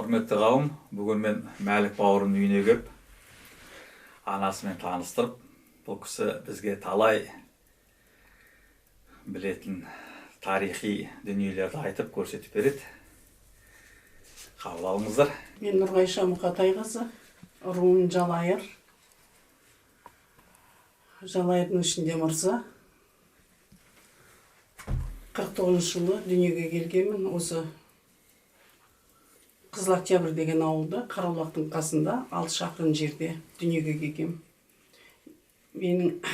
Құрметті қауым, бүгін мен Мәлік бауырымның үйіне келіп, анасымен таныстырып, бұл кісі бізге талай білетін тарихи дүниелерді айтып көрсетіп береді. Қабыл алыңыздар. Мен Нұрғайша Мұқатайқызы, руым Жалайыр. Жалайырдың ішінде мырза. 49 жылы дүниеге келгенмін. Осы Қызыл Октябрь деген ауылда, Қараулақтың қасында, 6 шақырым жерде дүниеге келгем. Менің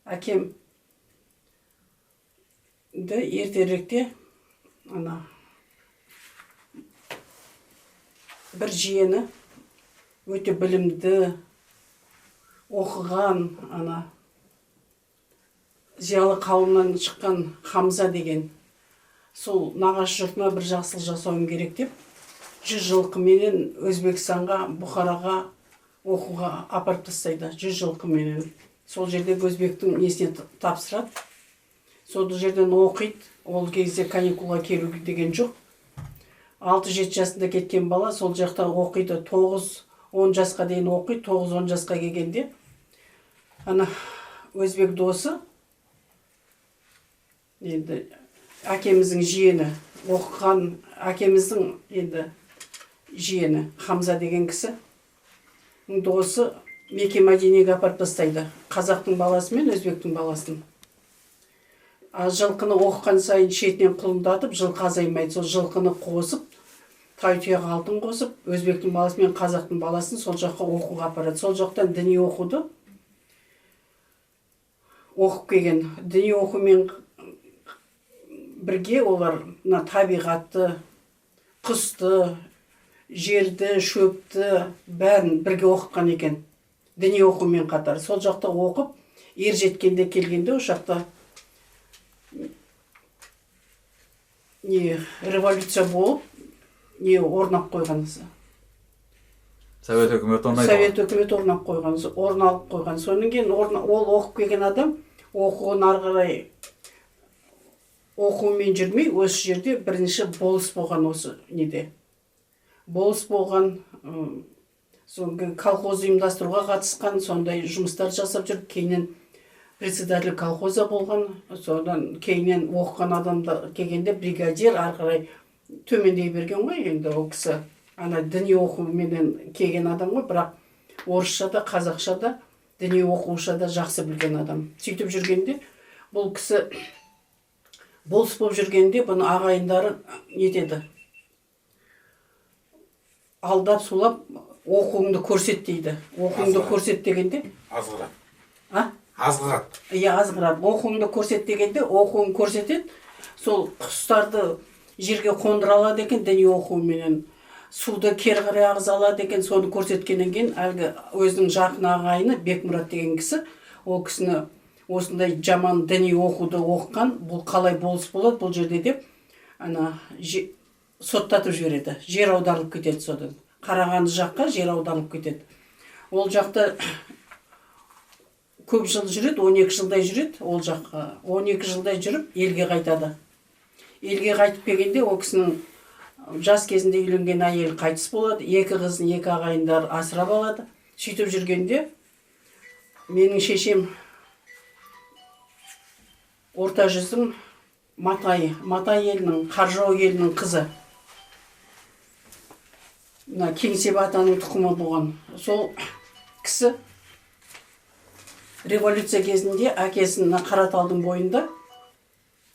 әкем ертеректе бір жиені өте білімді, оқыған, зиялы қауымнан шыққан Хамза деген, сол нағашы жұртыма бір жақсылық жасауым керек деп, 100 жылқыменен Өзбекстанға, Бұхараға оқуға апарып тастайды, 100 жылқыменен. Сол жерде өзбектің несіне тапсырады. Сол жерден оқиды, ол кезде каникулға келу деген жоқ. 6-7 жасында кеткен бала сол жақта оқиды, 9-10 жасқа дейін оқиды, 9-10 жасқа келгенде өзбек досы, енді әкеміздің жиені, оқыған әкеміздің енді жиені Хамза деген кісі, досы Мекке Мәдинеге апарып тастайды, қазақтың баласы мен өзбектің баласын. Жылқыны оқыған сайын шетінен құлындатып, жылқы азаймайды, сол жылқыны қосып, тай-тұяғы алтын қосып, өзбектің баласы мен қазақтың баласын сол жаққа оқуға апарады. Сол жақтан діни оқуды оқып келген. Діни оқумен бірге олар табиғатты, құсты, жерді, шөпті бәрін бірге оқыған екен. Діни оқумен қатар. Сол жақта оқып, ер жеткенде келгенде о жақта революция болып, орнап қойған. Совет өкіметі орнап қойған, орналып қойған. Соның кейін ол оқып келген адам оқуын ары қарай оқумен жүрмей, осы жерде бірінші болыс болған, осы неде. Болыс болған, колхоз ұйымдастыруға қатысқан, сондай жұмыстар жасап жүріп, кейіннен председатель колхоза болған, содан кейіннен оқыған адамда келгенде бригадир, ары қарай төмендей берген ғой, енді ол кісі діни оқуменен келген адам ғой, бірақ орысша да, қазақша да, діни оқуша да жақсы білген адам. Сөйтіп жүргенде, бұл кісі болыс болып жүргенде, бұны ағайындары нетеді. Алдап, сулап, оқуыңды көрсет дейді. Оқуыңды көрсет дегенде? Азғырат. Азғырат. Азғырат. Оқуыңды көрсет дегенде, оқуын көрсетеді. Сол құстарды жерге қондыра алады екен, діни оқуменен. Суды кері қарай ағыза алады екен, соны көрсеткеннен кейін, әлгі өзінің жақын ағайыны Бекмұрат деген кісі, ол кісіні осындай жаман діни оқуды оқыған, бұл қалай болыс болады бұл жерде деп, соттатып жібереді. Жер аударылып кетеді содан. Қарағанды жаққа жер аударылып кетеді. Ол жақта көп жыл жүреді, 12 жылдай жүреді, ол жаққа. 12 жылдай жүріп, елге қайтады. Елге қайтып келгенде, ол кісінің жас кезінде үйленген әйел қайтыс болады, 2 қызын 2 ағайындар асырап алады. Сөйтіп жүргенде, менің шешем орта жүздің Матай елінің, Қаржау елінің қызы. Кеңсебе атаның тұқымы болған. Сол кісі революция кезінде әкесінің Қараталдың бойында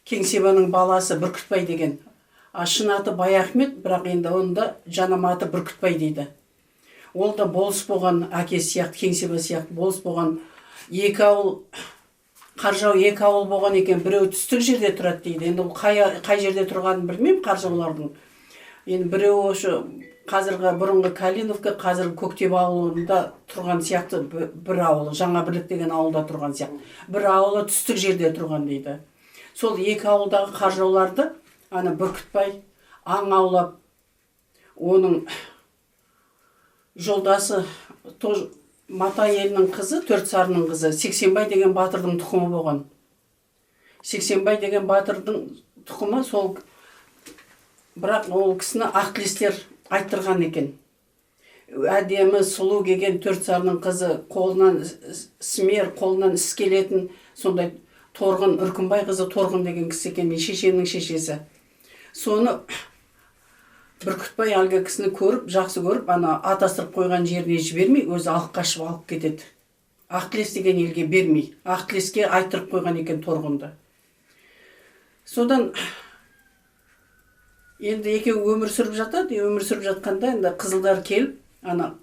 Кеңсебенің баласы Бүркітбай деген. Шын аты Баяхмет, бірақ енді онда жанама аты Бүркітбай дейді. Ол да болыс болған, әкесі сияқты, Кеңсебе сияқты болыс болған. 2 ауыл, Қаржау 2 ауыл болған екен, біреу түстік жерде тұрады дейді. Енді қай жерде тұрғанын білмеймін Қаржаулардың. Енді біреу осы қазіргі бұрынғы Калиновка, қазіргі Көктебе ауылында тұрған сияқты бір ауылы, Жаңа Бірлік деген ауылда тұрған сияқты. Бір ауылы түстік жерде тұрған дейді. Сол 2 ауылдағы Қаржауларды Бүркітбай аң аулап, оның жолдасы Матай елінің қызы, Төртсарының қызы, Сексенбай деген батырдың тұқымы болған. Сексенбай деген батырдың тұқымы сол, бірақ ол кісіні Ақтілестер айттырған екен. Әдемі сұлу келген төрт сарының қызы, қолынан сімер, қолынан іс келетін сондай Торғын, Үркімбай қызы Торғын деген кісі екен, мен шешемнің шешесі. Соны Бүркітбай әлгі кісіні көріп, жақсы көріп, ана атастырып қойған жеріне жібермей, өзі алып қашып алып кетеді. Ақтілес деген елге бермей, Ақтілеске айттырып қойған екен Торғынды. Содан енді екеуі өмір сүріп жатады, өмір сүріп жатқанда енді қызылдар келіп, ана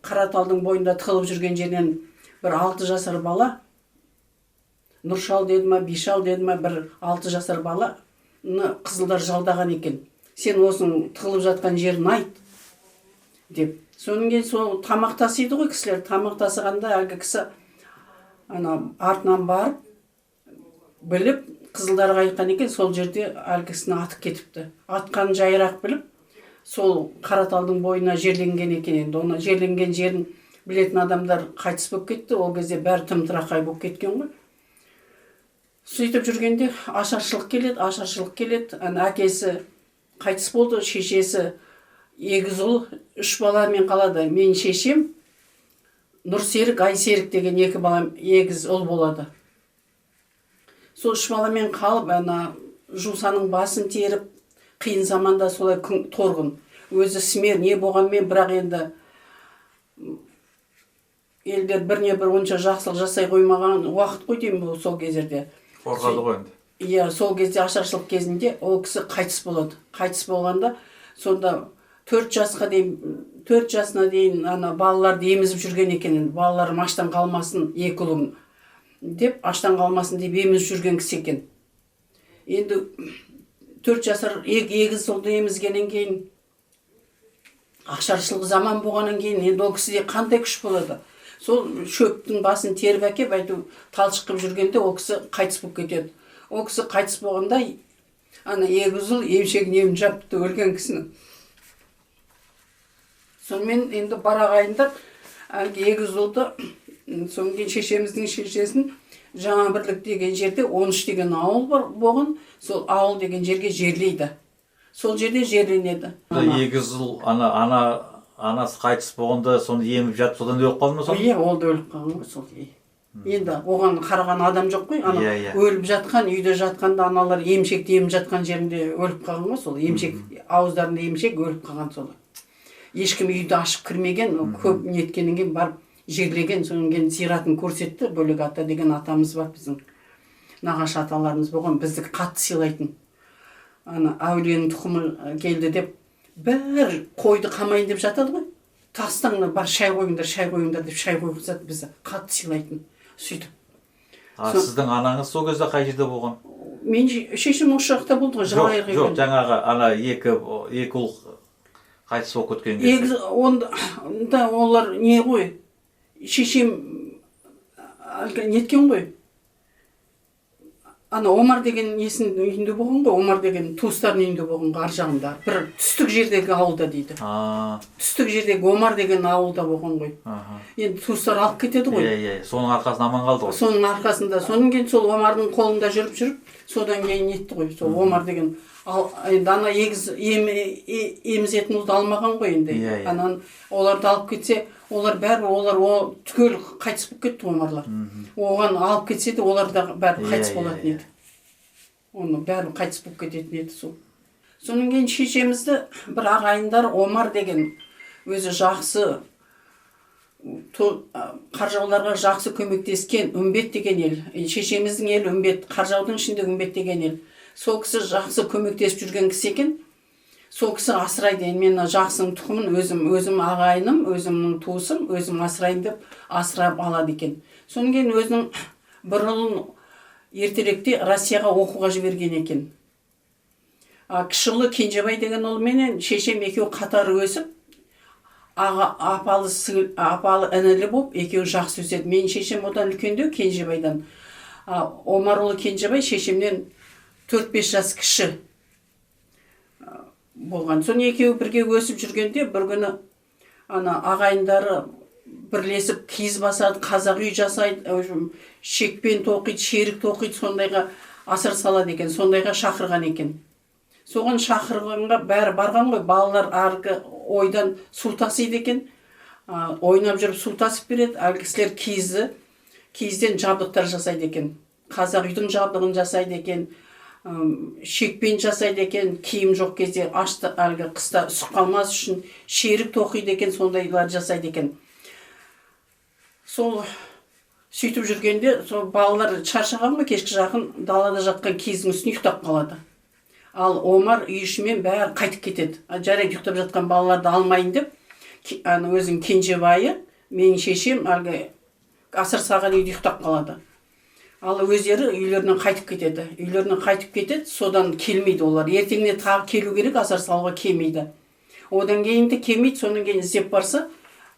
Қараталдың бойында тығылып жүрген жерінен бір 6 жасар бала, Нұршал деді ма, Бишал деді ма, бір 6 жасар баланы қызылдар жалдаған екен. Сен осының тығылып жатқан жерін айт, деп. Соның кейін сол тамақ тасиды ғой кісілер. Тамақ тасығанда әлгі кісі артынан барып, біліп, қызылдарға айтқан екен, сол жерде әлгі кісіні атып кетіпті. Атқанын жайырақ біліп, сол Қараталдың бойына жерленген екен енді. Оны жерленген жерін білетін адамдар қайтыс болып кетті. Ол кезде бәрі тым-тырақай болып кеткен ғой. Сөйтіп жүргенде ашаршылық келеді. Әкесі қайтыс болды, шешесі егіз ұл, 3 баламен қалады. Мен шешем Нұрсерік, Айсерік деген 2 бала егіз ұл болады. Сол 3 баламен қалып, жусаның басын теріп, қиын заманда солай Торғын. Өзі сімер не болғанмен, бірақ енді елдер біріне бір онша жақсылық жасай қоймаған уақыт қой деймін сол кездерде. Қорқады ғой енді. Иә, сол кезде ашаршылық кезінде ол кісі қайтыс болады. Қайтыс болғанда сонда 4 жасына дейін балаларды емізіп жүрген екен. Балаларым аштан қалмасын, 2 ұлым деп, аштан қалмасын деп емізіп жүрген кісі екен. Енді 4 жасар егіз ұлды емізгеннен кейін, ашаршылық заман болғаннан кейін, енді ол кісіде қандай күш болады? Сол шөптің басын теріп әкеп, талшық қып жүргенде ол кісі қайтыс болып кетеді. Ол кісі қайтыс болғанда, егіз ұл емшегін емін жапты өлген кісінің. Сонымен енді барағайындар, әлгі егіз ұлды, соның кейін шешеміздің шешесін Жаңа Бірлік деген жерде 13 деген ауыл болған, сол ауыл деген жерге жерлейді. Сол жерде жерленеді. Егіз ұл анасы қайтыс болғанда соны еміп жатып, содан өліп қалды ма сол? Иә, ол да өліп қалған ғой сол. Енді оған қараған адам жоқ қой. Өліп жатқан, үйде жатқанда аналар емшекті еміп жатқан жерінде өліп қалған ғой сол. Емшек, ауыздарында емшек өліп қалған сол. Ешкім үйді ашып кірмеген, көп неткеннен кейін барып жерлеген, соның кейін зиратын көрсетті. Бөлек ата деген атамыз бар біздің. Нағашы аталарымыз болған, бізді қатты сыйлайтын. Әулиенің тұқымы келді деп, бәрі қойды қамайын деп жатады ғой. Тастаңдар, бар шай қойыңдар деп шай қойғызады, бізді қатты сыйлайтын. Сөйтіп. Сіздің анаңыз сол кезде қай жерде болған? Мен шешем осы жақта болды ғой, Жалайыр екен. Жоқ, жаңағы екі ұл қайтыс болып кеткен кезде. Онда олар не ғой? Шешем неткен ғой? Омар деген несінің үйінде болған ғой, Омар деген туыстардың үйінде болған ғой, ар жағында. Бір түстік жердегі ауылда дейді. Түстік жердегі Омар деген ауылда болған ғой. Енді туыстар алып кетеді ғой. Соның арқасында аман қалды ғой. Соның арқасында. Соның кейін сол Омардың қолында жүріп, содан кейін нетті ғой. Сол Омар деген енді егіз емізетін ұлды алмаған ғой енді. Оларды алып кетсе, олар түгел қайтыс болып кетті Омарлар. Оған алып кетсе де олар да бәрі қайтыс болатын еді. Оны бәрі қайтыс болып кететін еді сол. Соның кейін шешемізді бір ағайындар Омар деген өзі жақсы қаржауларға жақсы көмектескен Үмбет деген ел. Шешеміздің елі Үмбет, қаржаудың ішінде Үмбет деген ел. Сол кісі жақсы көмектесіп жүрген кісі екен. Сол кісі асырайды. Мен жақсының тұқымын өзім ағайыным, өзімнің туысым, өзім асырайын деп асырап алады екен. Содан кейін өзінің бір ұлын ертеректе Россияға оқуға жіберген екен. Кіші ұлы Кенжебай деген ұлменен шешем екеуі қатар өсіп, апалы інілі болып, екеуі жақсы өседі. Мен шешем одан үлкендеу Кенжебайдан. Омар ұлы Кенжебай шешемнен 4-5 жас кіші болған. Соны екеуі бірге өсіп жүргенде бір күні ағайындары бірлесіп киіз басады, қазақ үй жасайды, шекпен тоқиды, шерік тоқиды, сондайға асыр салады екен, сондайға шақырған екен. Соған шақырғанға бәрі барған ғой, балалар арғы ойдан су тасиды екен. Ойнап жүріп су тасып береді. Әлгі кісілер киізден жабдықтар жасайды екен. Қазақ үйдің жабдығын жасайды екен. Шекпен жасайды екен. Киім жоқ кезде ашты әлгі қыста үсіп қалмас үшін шерік тоқиды екен, сондайлар жасайды екен. Сол сөйтіп жүргенде сол балалар шаршаған ба, кешкі жақын далада жатқан киіздің үстіне ұйықтап қалады. Ал Омар үй ішімен бәрі қайтып кетеді. Жарайды, ұйықтап жатқан балаларды алмайын деп, өзінің кенжебайы, менің шешем әлгі асыр саған үйде ұйықтап қалады. Ал өздері үйлерінен қайтып кетеді. Үйлерінен қайтып кетеді, содан келмейді олар. Ертеңіне тағы келу керек, асыр салуға келмейді. Одан кейін де келмейді, содан кейін іздеп барса,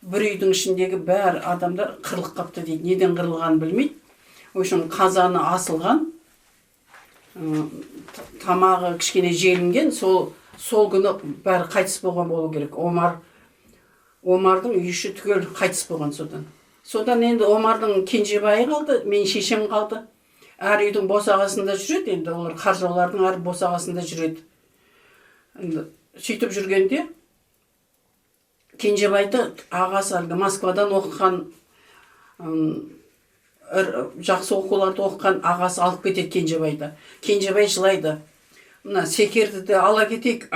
бір үйдің ішіндегі бәр адамдар қырылып қапты дейді. Неден қырылғанын білмейді. Өшін қазаны асылған, тамағы кішкене желінген, сол күні бәрі қайтыс болған болу керек. Омардың үй іші түгел қайтыс болған содан. Содан енді Омардың кенжебайы қалды, мен шешем қалды. Әр үйдің босағасында жүреді, енді олар қаржаулардың әр босағасында жүреді. Сөйтіп жүргенде кенжебайды ағасы әлгі Москвадан оқыған, жақсы оқуларды оқыған ағасы алып кетеді кенжебайды. Кенжебай жылайды. Мына секерді де ала кетейік.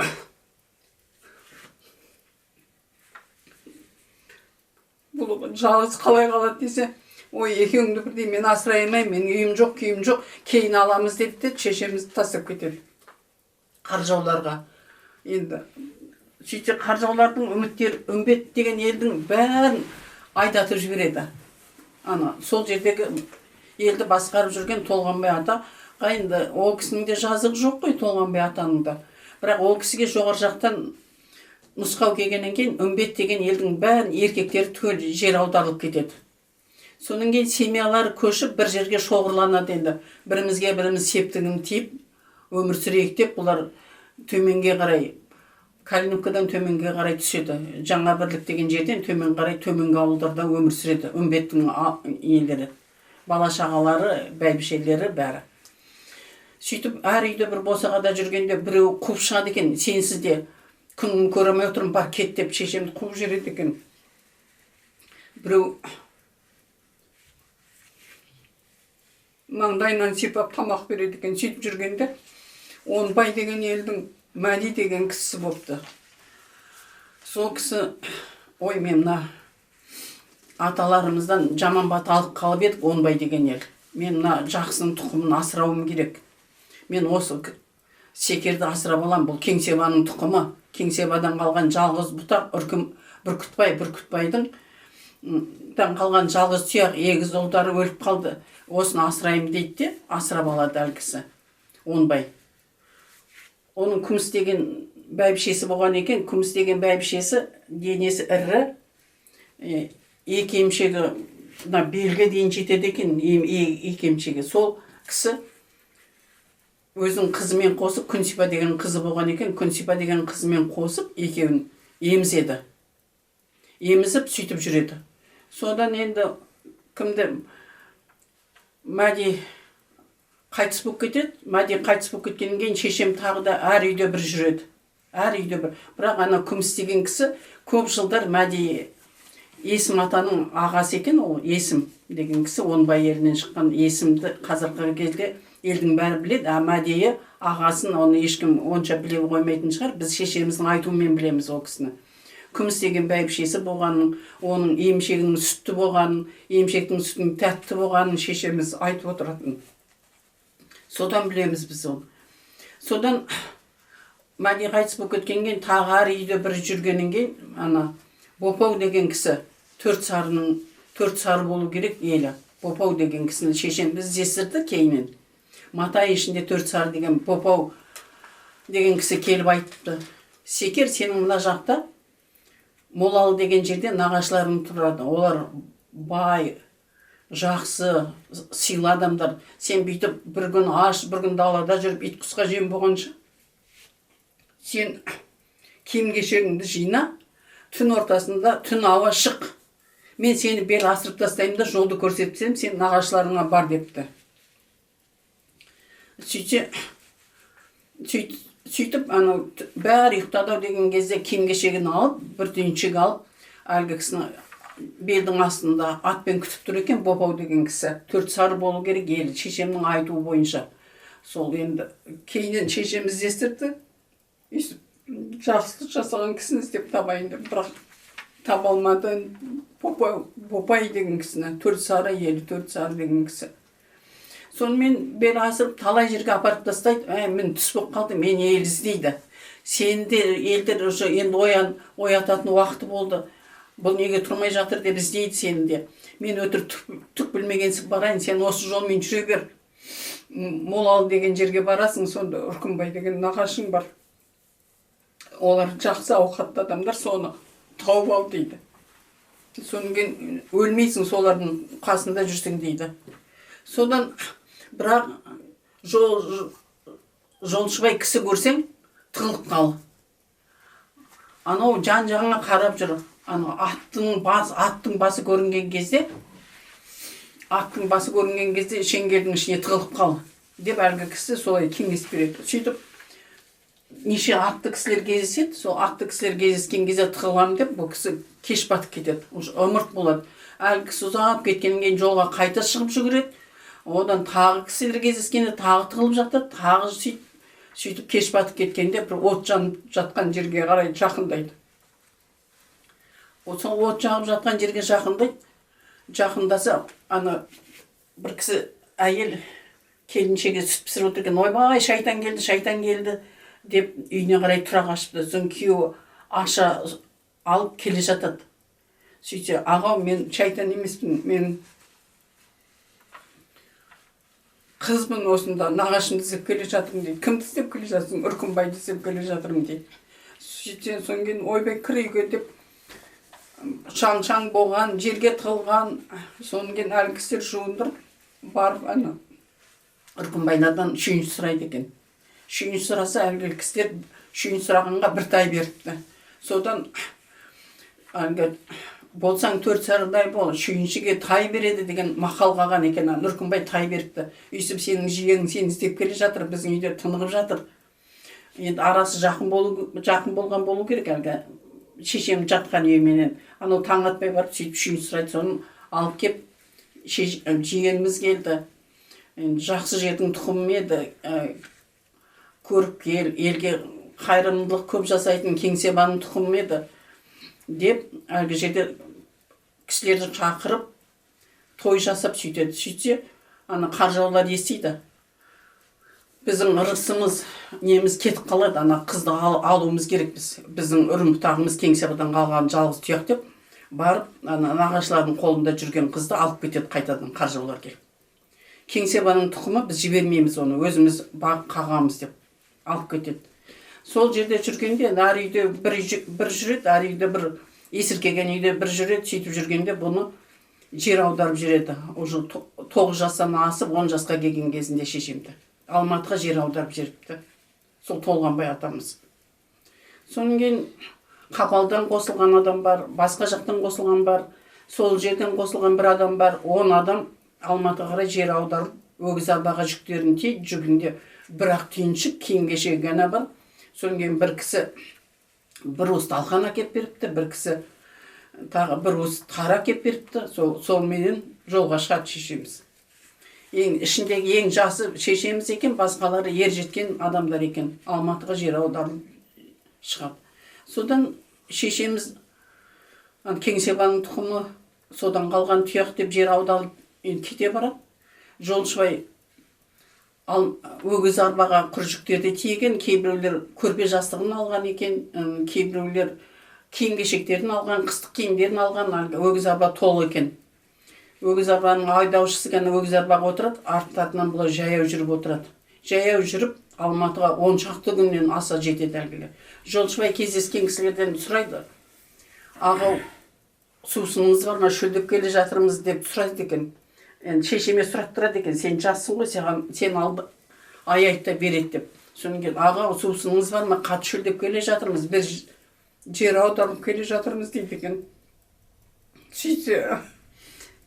Бұл жалғыз қалай қалады десе, ой, екеуіңді бірдей мен асырай алмаймын, менің үйім жоқ, күйім жоқ, кейін аламыз деді, шешемізді тастап кетеді қаржауларға. Енді сөйтсе қаржаулардың үмбет деген елдің бәрін айдатып жібереді. Сол жердегі елді басқарып жүрген Толғанбай ата, енді ол кісінің де жазығы жоқ қой, Толғанбай атаның да. Бірақ ол кісіге жоғары жақтан нұсқау келгеннен кейін үмбет деген елдің бәрін еркектері түгел жер аударылып кетеді. Содан кейін семьялары көшіп бір жерге шоғырланады енді. Бірімізге біріміз септігін тиіп, өмір сүрейік деп бұлар төменге қарай, Калиновкадан төменге қарай түседі. Жаңа Бірлік деген жерден төмен қарай төменгі ауылдарда өмір сүреді. Үмбеттің елдері, бала шағалары, бәйбішелері бәрі. Сөйтіп әр үйде бір босағада жүргенде біреу қуып шығады екен, сенсіз де күнін көремей отырмын, бар кет деп шешемді қуып жібереді екен. Біреу маңдайынан сипап тамақ береді екен. Сөйтіп жүргенде Онбай деген елдің Мәди деген кісісі болыпты. Сол кісі, ой, мен мына аталарымыздан жаман бата алып қалып едік, Онбай деген ел. Мен мына жақсының тұқымын асырауым керек. Мен осы секерді асырап алам, бұл Кеңсебаның тұқымы. Кеңсебадан қалған жалғыз бұтақ, Бүркітбайдың қалған жалғыз тұяқ егіз ұлдары өліп қалды. Осыны асырайым дейді де, асырап алады әлгісі, Онбай. Оның Күміс деген бәйбішесі болған екен. Күміс деген бәйбішесі денесі ірі, екі емшегі белге дейін жетеді екен, екі емшегі. Сол кісі өзінің қызымен қосып, Күнсипа деген қызы болған екен. Күнсипа деген қызымен қосып, екеуін емізеді. Емізіп, сөйтіп жүреді. Содан енді кімді Мәди қайтыс болып кетеді. Мәди қайтыс болып кеткеннен кейін шешем тағы да әр үйде бір жүреді. Әр үйде бір. Бірақ ана Күміс деген кісі көп жылдар Мәди Есім атаның ағасы екен, ол Есім деген кісі Онбай елінен шыққан. Есімді қазіргі кезде елдің бәрі біледі. Мәдиі ағасын оны ешкім онша біле қоймайтын шығар. Біз шешеміздің айтуымен білеміз ол кісіні. Күміс деген бәйбішесі болғанын, оның емшегінің сүтті болғанын, емшектің сүтінің тәтті болғанын шешеміз айтып отыратын. Содан білеміз біз оны. Содан Мәди қайтыс болып кеткеннен кейін тағы әр үйде бір жүргеннен кейін ана Бопау деген кісі, төрт сары болу керек елі. Бопау деген кісіні шешем біз іздестірді кейіннен. Матай ішінде төрт сары деген Бопау деген кісі келіп айтыпты. Секер, сенің мына жақта Молалы деген жерде нағашыларың тұрады. Олар бай, жақсы, сыйлы адамдар. Сен бүйтіп бір күн аш, бір күн далада жүріп ит құсқа жем болғанша, сен киім кешегіңді жина, түн ортасында түн ауа шық. Мен сені бел асырып тастаймын да жолды көрсетсем, сен нағашыларыңа бар депті. Сөйтіп сөйтіп анау бәрі ұйықтады деген кезде киім кешегін алып, бір түйіншек алып, әлгі кісіні белдің астында атпен күтіп тұр екен, Бопау деген кісі. 4 сары болу керек ел, шешемнің айтуы бойынша. Сол енді кейіннен шешем іздестірді. Жақсылық жасаған кісіні іздеп табайын деп, бірақ таба алмады. Бопай деген кісіні, 4 сары ел, 4 сары деген кісі. Сонымен бері асырып талай жерге апарып тастайды. Мен түс болып қалды, мен ел іздейді. Сендер елдер уже енді оятатын уақыты болды. Бұл неге тұрмай жатыр деп іздейді сені де. Мен өтір түк білмегенсіп барайын, сен осы жолмен жүре бер. Молал деген жерге барасың, сонда Үркімбай деген нағашың бар. Олар жақсы ауқатты адамдар, соны тауып ал дейді. Содан кейін өлмейсің, солардың қасында жүрсің дейді. Содан бірақ жолшыбай кісі көрсең, тығылып қал. Анау жан-жағыңа қарап жүр. Аттың басы көрінген кезде шеңгелдің ішіне тығылып қал деп әлгі кісі солай кеңес береді. Сөйтіп неше атты кісілер кездеседі, сол атты кісілер кездескен кезде тығыламын деп бұл кісі кеш батып кетеді, ымырт болады. Әлгі кісі ұзап кеткеннен кейін жолға қайта шығып жүгіреді. Одан тағы кісілер кездескенде тағы тығылып жатады, тағы сөйтіп кеш батып кеткенде бір от жанып жатқан жерге қарай жақындайды. Сол от жағып жатқан жерге жақындаса, бір кісі әйел келіншеге сүт пісіріп отырған, ойбай, шайтан келді деп үйіне қарай тұра қашыпты. Соң күйеуі аша алып келе жатады. Сөйтсе, аға, мен шайтан емеспін, мен қызбын, осында нағашымды іздеп келе жатырмын дейді. Кімді іздеп келе жатырсың? Үркімбайды іздеп келе жатырмын дейді. Сөйтсе, соң кейін ойбай кір үйге деп шаң-шаң болған, жерге тығылған. Соның кейін әлгі кісілер жуындырып барып, Үркімбайдан шүйінші сұрайды екен. Шүйінші сұраса, әлгі кісілер шүйінші сұрағанға бір тай беріпті. Содан әлгі болсаң 4 сарыдай бол, шүйіншіге тай береді деген мақал қалған екен. Үркімбай тай беріпті. Үйсіп сенің жиең сені іздеп келе жатыр, біздің үйде тынығып жатыр. Енді арасы жақын болған болу керек әлгі шешем жатқан үйменен. Анау таң атпай барып сөйтіп шүйінші сұрайды, соны алып кеп жиеніміз келді. Жақсы жердің тұқымы еді, көріп кел, елге қайырымдылық көп жасайтын Кеңсебаның тұқымы еді деп әлгі жерде кісілерді шақырып той жасап сөйтеді. Сөйтсе, қаржаулар естиді. Біздің ырысымыз, неміз кетіп қалады, қызды алуымыз керек біздің үрім-бұтағымыз Кеңсебадан қалған жалғыз тұяқ деп, барып, нағашылардың қолында жүрген қызды алып кетеді қайтадан қаржаулар келіп. Кеңсебаның тұқымы біз жібермейміз оны, өзіміз бағып қағамыз деп алып кетеді. Сол жерде жүргенде, әр үйде бір жүреді, әр үйде бір есіркеген үйде бір жүреді, сөйтіп жүргенде бұны жер аударып жүреді. Уже 9 жастан асып 10 жасқа келген кезінде шешемді Алматыға жер аударып жүріпті. Сол Толғанбай атамыз. Соның кейін Қапалдан қосылған адам бар, басқа жақтан қосылған бар, сол жерден қосылған бір адам бар, 10 адам Алматыға қарай жер аударып, өгіз арбаға жүктерін тиіп жүргенде бірақ түйіншік киім кешегі ғана бар. Содан кейін бір кісі бір уыс талқан әкеп беріпті, бір кісі тағы бір уыс қара әкеп беріпті. Солменен жолға шығады шешеміз. Ішіндегі ең жасы шешеміз екен, басқалары ер жеткен адамдар екен. Алматыға жер аударып шығады. Содан шешеміз Кеңсебаның тұқымы содан қалған тұяқ деп жер аударып кете барады. Жолшыбай өгіз арбаға күржіктерді тиеген, кейбіреулер көрпе жастығын алған екен, кейбіреулер киім кешектерін алған, қыстық киімдерін алған, өгіз арба толы екен. Өгіз арбаның айдаушысы ғана өгіз арбаға отырады, артынан бұлар жаяу жүріп отырады. Жаяу жүріп Алматыға 10 шақты күннен аса жетеді әлгілер. Жолшыбай кездескен кісілерден сұрайды, ағау сусыныңыз бар ма, шөлдеп келе жатырмыз деп сұрайды екен. Шешеме сұрап тұрады екен, сен жассың ғой, сен алды аяйта береді деп. Содан кейін, аға, сусыныңыз бар ма, қат шөлдеп келе жатырмыз, біз жер аударып келе жатырмыз дейді екен. Сөйтсе,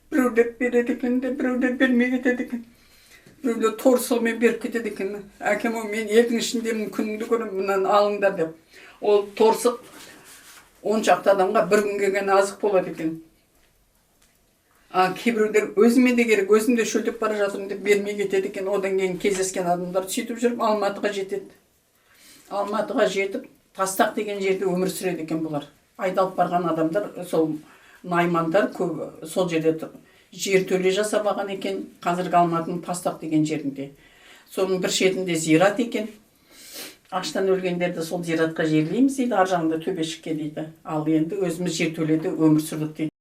біреулер береді екен де, біреулер бермей кетеді екен. біреулер торсығымен беріп кетеді екен. Әкем мен елдің ішіндемін, күнімді көремін, мынаны алыңдар деп. Ол торсық 10 шақты адамға бір күнге ғана азық болады екен. Кейбіреулер өзіме де керек, өзім де шөлдеп бара жатырмын деп бермей кетеді екен. Одан кейін кездескен адамдар сөйтіп жүріп Алматыға жетеді. Алматыға жетіп, Тастақ деген жерде өмір сүреді екен бұлар. Айдалып барған адамдар, сол наймандар көп сол жерде жер төле жасап алған екен. Қазіргі Алматының Тастақ деген жерінде. Соның бір шетінде зират екен. Аштан өлгендерді сол зиратқа жерлейміз дейді, ар жағында төбешікке дейді. Ал енді өзіміз жер төледе өмір сүрдік дейді.